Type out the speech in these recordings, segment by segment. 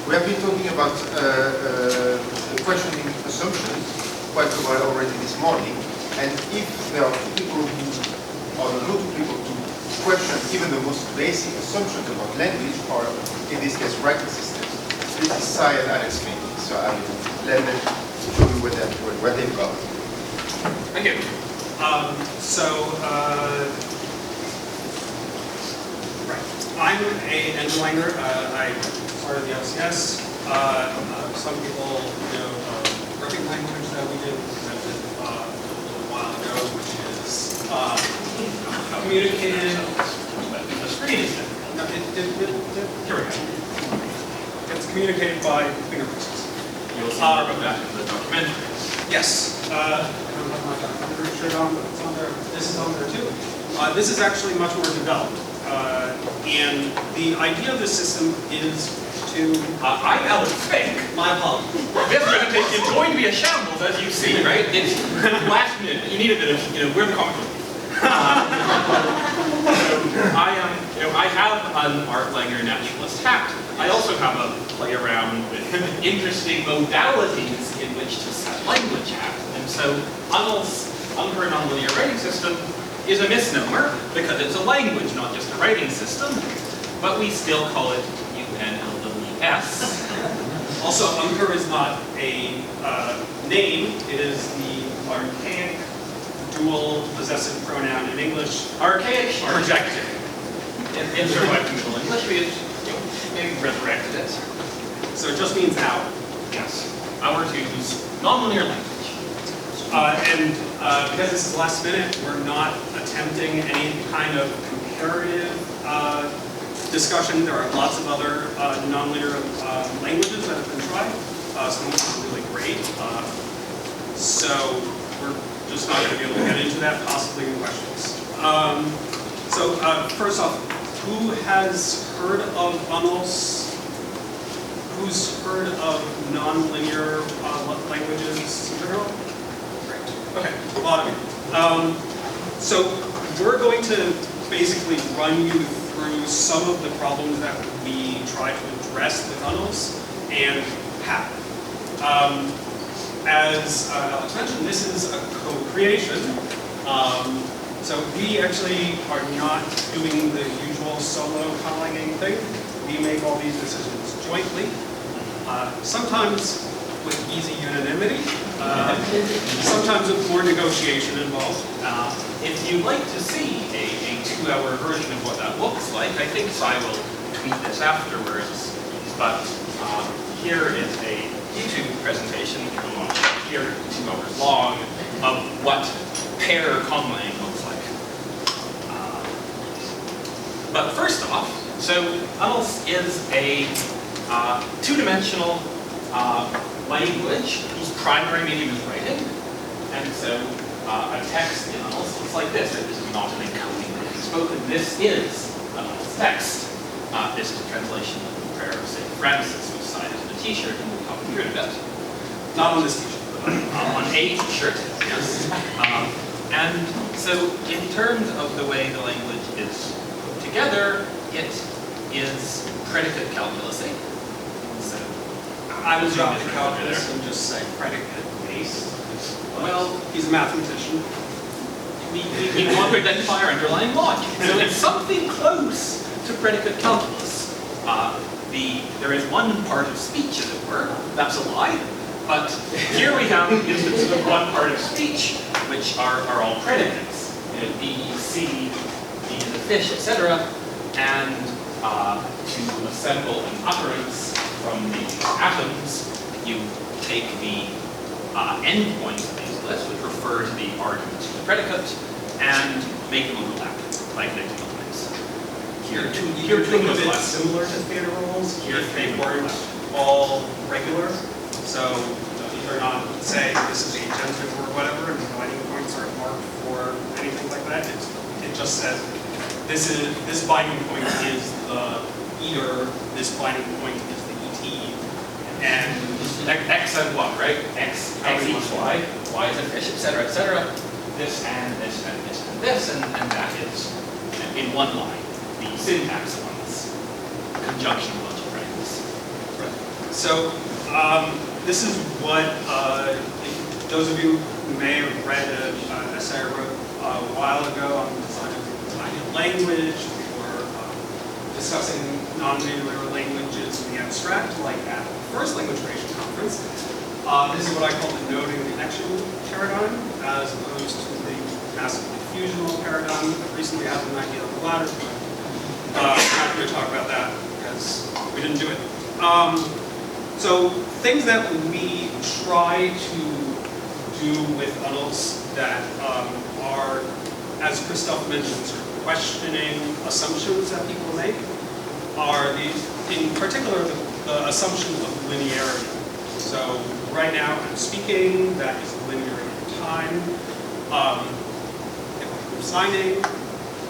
We have been talking about questioning assumptions quite a while already this morning, and if there are two people who are a lot of people to question even the most basic assumptions about language, or in this case writing systems, this is Sai and Alex Fink. So I will let them show you what they've got. Thank you. I'm an engineer. I started the LCS. Some people know working language that we did presented a little while ago, which is communicated. The screen is difficult. No, here we go. It's communicated by fingerprints. You'll see more about that in the documentary. Yes. I don't have my documentary shirt on, but it's on there. This is on there too. This is actually much more developed. And the idea of the system is to... I'm Alex Fink. My apologies. This presentation is going to be a shambles, as you see, right? It's last minute. You need a bit of, we're the comic book. I have an art langer naturalist hat. I also have a play around with interesting modalities in which to set language at. And so Unnel's Unger nonlinear writing system is a misnomer because it's a language, not just a writing system, but we still call it UNLWS. Also, Unger is not a name. It is the archaic dual possessive pronoun in English. Archaic projected. In surviving Middle English, we maybe resurrected it. So it just means our. Yes. Our to use nonlinear language. Because this is last minute, we're not attempting any kind of comparative discussion. There are lots of other nonlinear languages that have been tried. Some of them are really great. So we're just not going to be able to get into that, possibly in questions. First off, who has heard of Unnel's? Who's heard of nonlinear languages in general? Okay, a lot of you. So we're going to basically run you through some of the problems that we try to address with Unnel's and how. As Alex mentioned, this is a co-creation. So we actually are not doing the usual solo collaging thing. We make all these decisions jointly. Sometimes with easy unanimity, sometimes with more negotiation involved. If you'd like to see a 2-hour version of what that looks like, I think Sai will tweet this afterwards. But here is a YouTube presentation from here, 2 hours long, of what pair conlang looks like. But first off, so Unnel's is a two-dimensional language whose primary medium is writing. And so a text in Unnel's looks like this. This is not an encoding that is spoken. This is Unnel's text. This is a translation of the prayer of St. Francis, which Sai has on a t-shirt, and we'll talk through it a bit. Not on this t-shirt. On a t-shirt, yes. And so in terms of the way the language is put together, it is predicate calculusy. So I will drop the calculus and just say predicate-based. Well, he's a mathematician. We want to identify our underlying logic. So it's something close to predicate calculus. There is one part of speech, as it were. That's a lie. But here we have instances of one part of speech, which are all predicates. B, C, B is a fish, etc. And to assemble an utterance from the atoms, you take the endpoints of these lists, which refer to the arguments of the predicate, and make them overlap by connecting elements. Here, two of those lists. Similar to theta rules, here they weren't all regular. So these are not, say, this is agentive or whatever, and the binding points aren't marked for anything like that. It just says this binding point is the eater, this binding point is the ET, and X and what, right? X equals Y, Y is a fish, etc., etc. This and this and this and this, and that is in one line the syntax of this conjunction logic practice. So this is what, those of you who may have read an essay I wrote a while ago on designing language, or discussing non-linear languages in the abstract, like at the first Language Creation Conference. This is what I call the noding connection paradigm, as opposed to the massive diffusional paradigm. I recently had an idea of the latter, but I'm not going to talk about that because we didn't do it. So things that we try to do with UNLs that are, as Christophe mentioned, sort of questioning assumptions that people make are these, in particular, the assumption of linearity. So right now I'm speaking, that is linear in time. If I'm signing,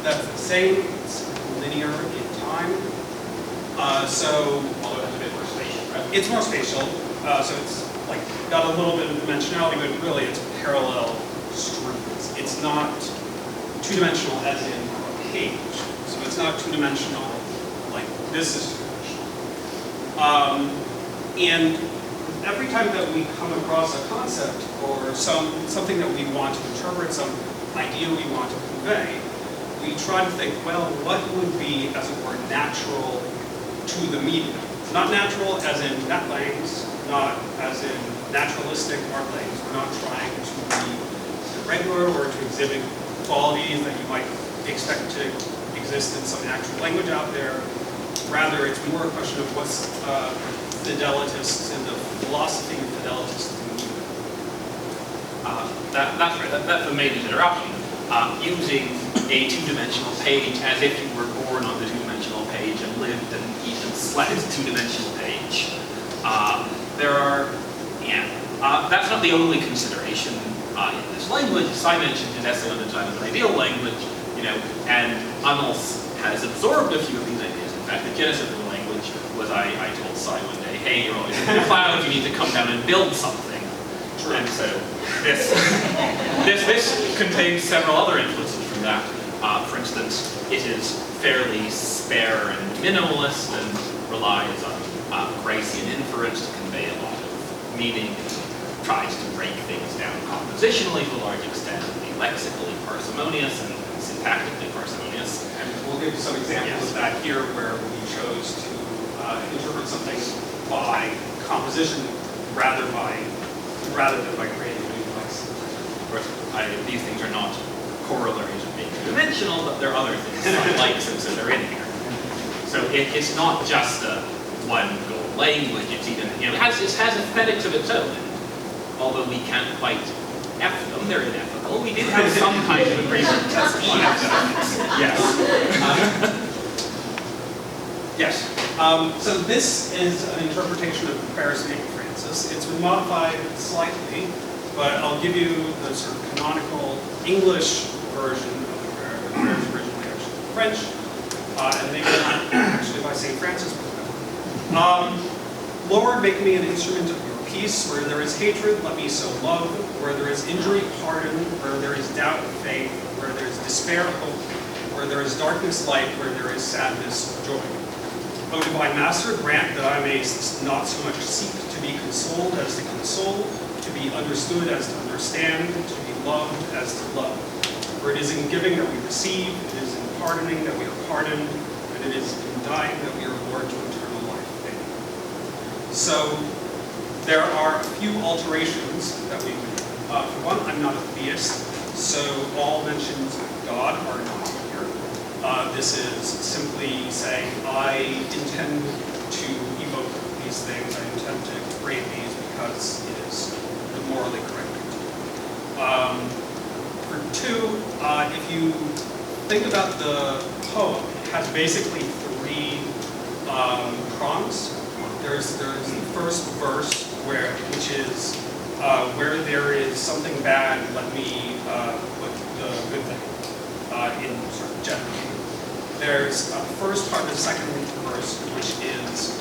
that's the same, it's linear in time. Although it's a bit more spatial, right? It's more spatial, so it's like got a little bit of dimensionality, but really it's parallel streams. It's not two-dimensional as in a page. So it's not two-dimensional like this is two-dimensional. And every time that we come across a concept or something that we want to interpret, some idea we want to convey, we try to think, well, what would be, as it were, natural to the medium? Not natural as in netlangs, not as in naturalistic artlangs. We're not trying to be irregular or to exhibit qualities that you might expect to exist in some natural language out there. Rather, it's more a question of what's fidelitist in the philosophy of fidelitist in the medium. That's right, that's the main interruption. Using a two-dimensional page as if you were born on the two-dimensional page and lived and even slept a two-dimensional page. That's not the only consideration in this language. Sai mentioned his essay on the design of an ideal language, and Annals has absorbed a few of these ideas. In fact, the genesis of the language was I told Sai one day, hey, you're always in the cloud, you need to come down and build something. And so this contains several other influences from that. For instance, it is fairly spare and minimalist and relies on Gracian inference to convey a lot of meaning. It tries to break things down compositionally to a large extent, be lexically parsimonious and syntactically parsimonious. And we'll give you some examples of that here, where we chose to interpret something by composition rather than by creating a new device. Of course, these things are not corollaries of being two-dimensional, but there are other things like since they're in here. So it's not just a one-goal language. It's even it has aesthetics of its own. Although we can't quite F them, they're ineffable. We did have some kind of agreement on aesthetics. Yes. Yes. So this is an interpretation of the Paris St. Francis. It's been modified slightly, but I'll give you the sort of canonical English version of the prayer. The prayer is originally actually French, and maybe not actually by St. Francis. Lord, make me an instrument of your peace. Where there is hatred, let me sow love. Where there is injury, pardon. Where there is doubt, faith. Where there is despair, hope. Where there is darkness, light. Where there is sadness, joy. O divine Master, grant that I may not so much seek to be consoled as to console, to be understood as to understand, to be loved as to love. For it is in giving that we receive, it is in pardoning that we are pardoned, and it is in dying that we are lured to eternal life. Amen. So there are a few alterations that we made. For one, I'm not a theist, so all mentions of God are not here. This is simply saying, I intend to evoke these things, I intend to create these because it is the morally correct thing to do. For two, if you think about the poem, it has basically three prongs. There's the first verse, which is where there is something bad, let me put the good thing in sort of general. There's a first part of the second verse, which is,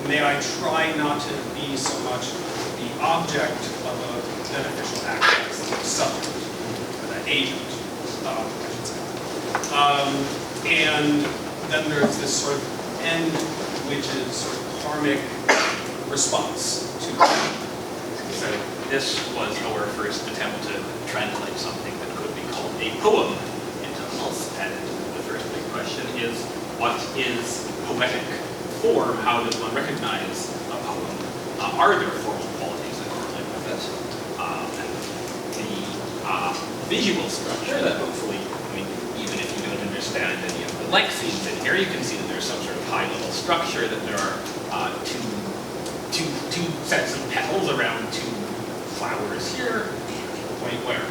may I try not to be so much the object of a beneficial act as the subject, or the agent, I should say. And then there's this sort of end, which is sort of karmic response to. So this was our first attempt to translate something that could be called a poem into tunnels. And the first big question is, what is poetic form? How does one recognize a poem? Are there formal qualities that correlate with it? And the visual structure that hopefully, I mean, even if you don't understand any of the lexemes in here, you can see that there's some sort of high-level structure, that there are two sets of petals around two flowers here, point where?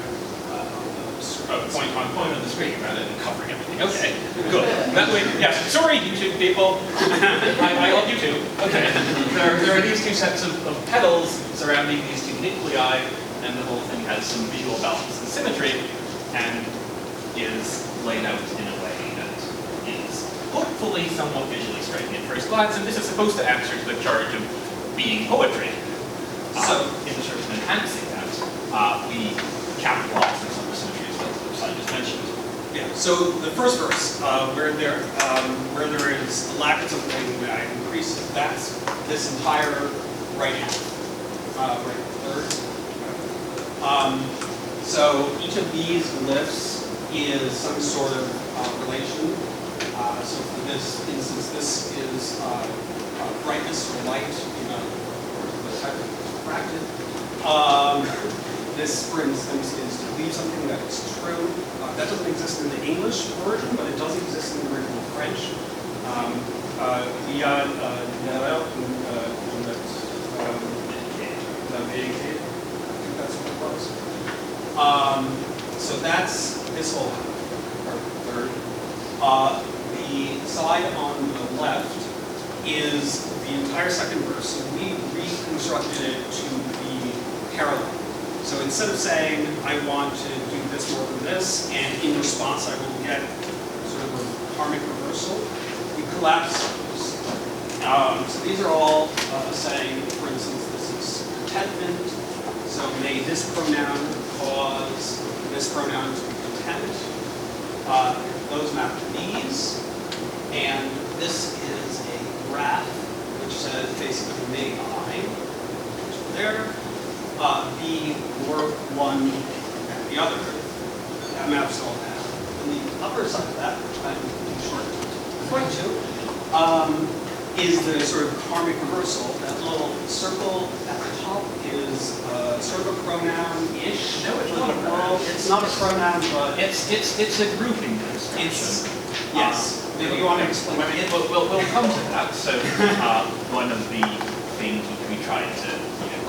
Point on the screen rather than covering everything. Okay, good. That way, yes. Sorry, YouTube people. I love you too. Okay. There are these two sets of petals surrounding these two nuclei, and the whole thing has some visual balance and symmetry, and is laid out in a way that is hopefully somewhat visually striking at first glance, and this is supposed to answer to the charge of being poetry. So, in the sort of enhancing that, we capitalize on some of the symmetries that Sai just mentioned. Yeah. So the first verse, where there is a lack of something, I increase. That's this entire right half, right third. So each of these glyphs is some sort of relation. So for this instance, this is brightness or light, the type of bracket. This, for instance, is to believe something that is true. That doesn't exist in the English version, but it does exist in the original French. We got Nerel I think that's what it was. So that's this whole third. The side on the left is the entire second verse. So we reconstructed it to be parallel. So instead of saying, I want to do this more than this, and in response I will get sort of a karmic reversal, we collapse those. So these are all saying, for instance, this is contentment. So may this pronoun cause this pronoun to be content. Those map to these. And this is a graph which says basically may I, which is there, be or one and the other. That maps all that. And the upper side of that, which I'm short point to, is the sort of karmic reversal. That little circle at the top is sort of a pronoun-ish. No, it's not a pronoun. It's not a pronoun, but it's a grouping construction. Yes. Maybe you want to explain. We'll come to that. So one of the things which we tried to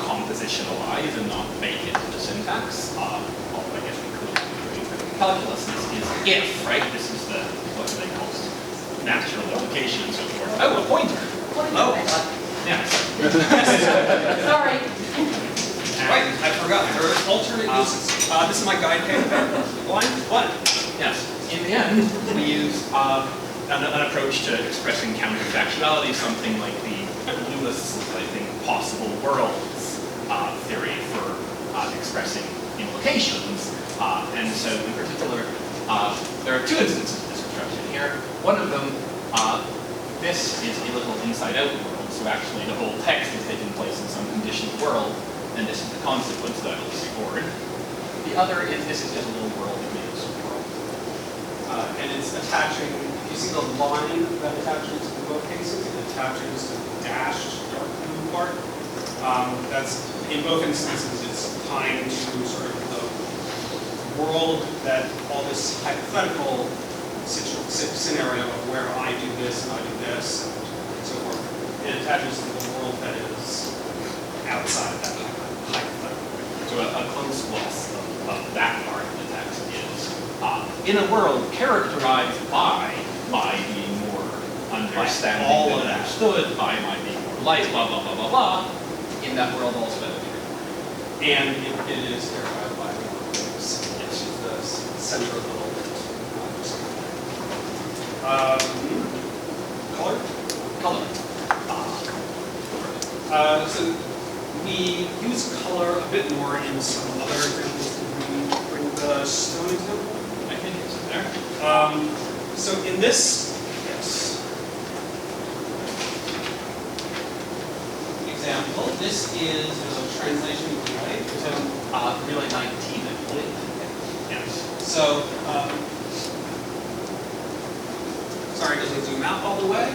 compositionalize and not make it into the syntax, although I guess we could do it calculus, is if, right? This is the, what do they call it? Natural application and so forth. Oh, a pointer. Oh, yes. sorry. Right, I forgot. There are alternate uses. This is my guide paper. One. Yes. In the end, we use an approach to expressing counterfactuality, something like the Lewis, I think, possible worlds theory for expressing implications. And so, in particular, there are two instances of this construction here. One of them, this is a little inside-out world, so actually the whole text is taking place in some conditioned world, and this is the consequence that will be recorded. The other is this is just a little world that makes a world. And it's attaching, you see the line that attaches in both cases? It attaches to the dashed dark blue part. That's, in both instances, it's tying to sort of the world that all this hypothetical scenario of where I do this and I do this and so forth. It attaches to the world that is outside of that hypothetical. So a close loss of that part of the text is in a world characterized by my being more understanding all than of that. understood, by my being more light, blah, blah, blah, blah, blah. In that world also that would be recorded. And it is characterized by the yes, the center of the whole bit. Color? Color. So we use color a bit more in some other examples. Did we bring the stone example? I think it's in there. So in this, yes. example. This is a translation relay. Relay 19, I believe. Yes. So, sorry, it doesn't zoom out all the way.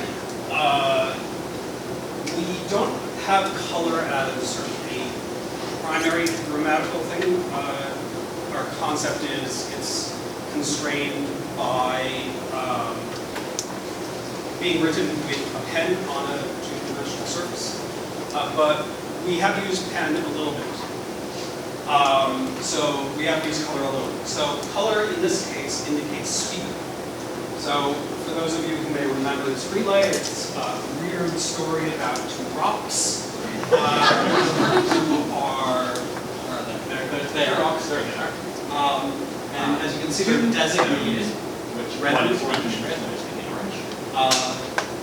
We don't have color as sort of a primary grammatical thing. Our concept is it's constrained by being written with a pen on a two-dimensional surface. But we have to use pen a little bit. So we have to use color a little bit. So color in this case indicates speaker. So for those of you who may remember this relay, it's a weird story about two rocks who are They're rocks, they're there. and as you can see, they're designated Which red one and is orange. red, one is the orange.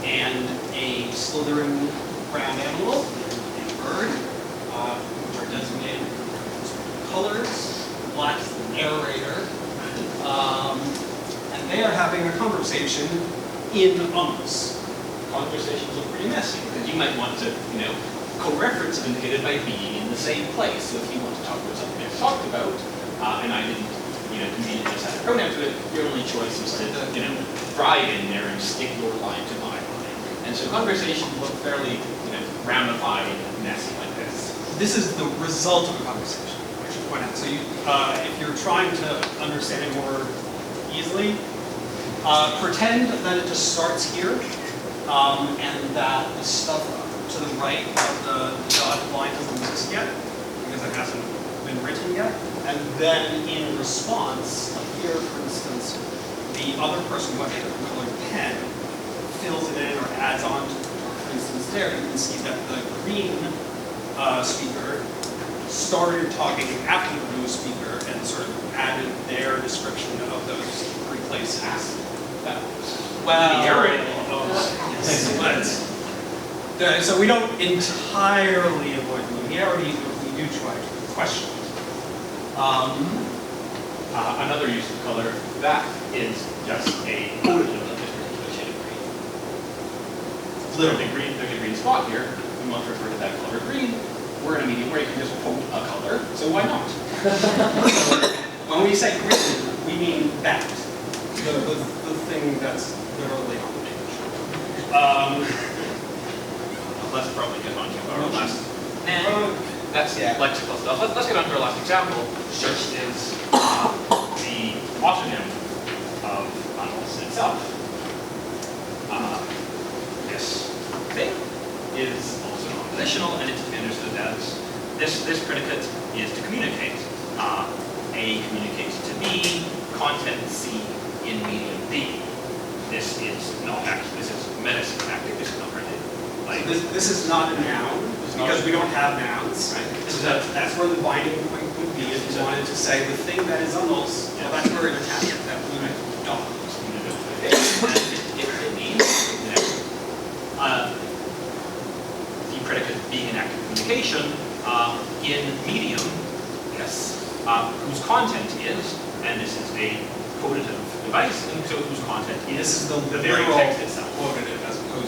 And a slithering ground animal and a bird, which are designated with colors. Black is the narrator. And they are having a conversation in Unus. Conversations look pretty messy, because you might want to, co-reference indicated by being in the same place. So if you want to talk about something I've talked about, and I didn't, conveniently just add a pronoun to it, your only choice is to, drive in there and stick your line to my line. And so conversations look fairly, ramified and messy like this. This is the result of a conversation, I should point out. So you, if you're trying to understand it more easily, pretend that it just starts here, and that the stuff to the right of the dotted line doesn't exist yet, because it hasn't been written yet. And then in response, like here, for instance, the other person who has a colored pen fills it in or adds on to, for instance, there, you can see that the green speaker started talking after the blue speaker and sort of added their description of those three places. Well, yes, but so we don't entirely avoid linearity, but we do try to question it. Another use of color, that is just a quotative of this particular shade of green. There's a green spot here. We want to refer to that color green. We're in a medium where you can just quote a color, so why not? When we say green, we mean that. The thing that's literally on the page. Let's probably get on to our last. That's Yeah. lexical stuff. Let's get on to our last example, which is the autonym of animals itself. This thing is also non-positional, and it's to be understood as this predicate is to communicate. A communicates to B, content C in medium B. This is not actually, this is metasyntactic, this is not printed. Like, This is not a noun, because we don't have nouns. Right. That's where the binding point would be if you wanted to say the thing that is unless. Well, that's where it attaches that blue dot. It means that the predicate being an active communication in medium, yes, whose content is, and this is a quotative device, and so whose content is This is the very literal text itself. quotative as opposed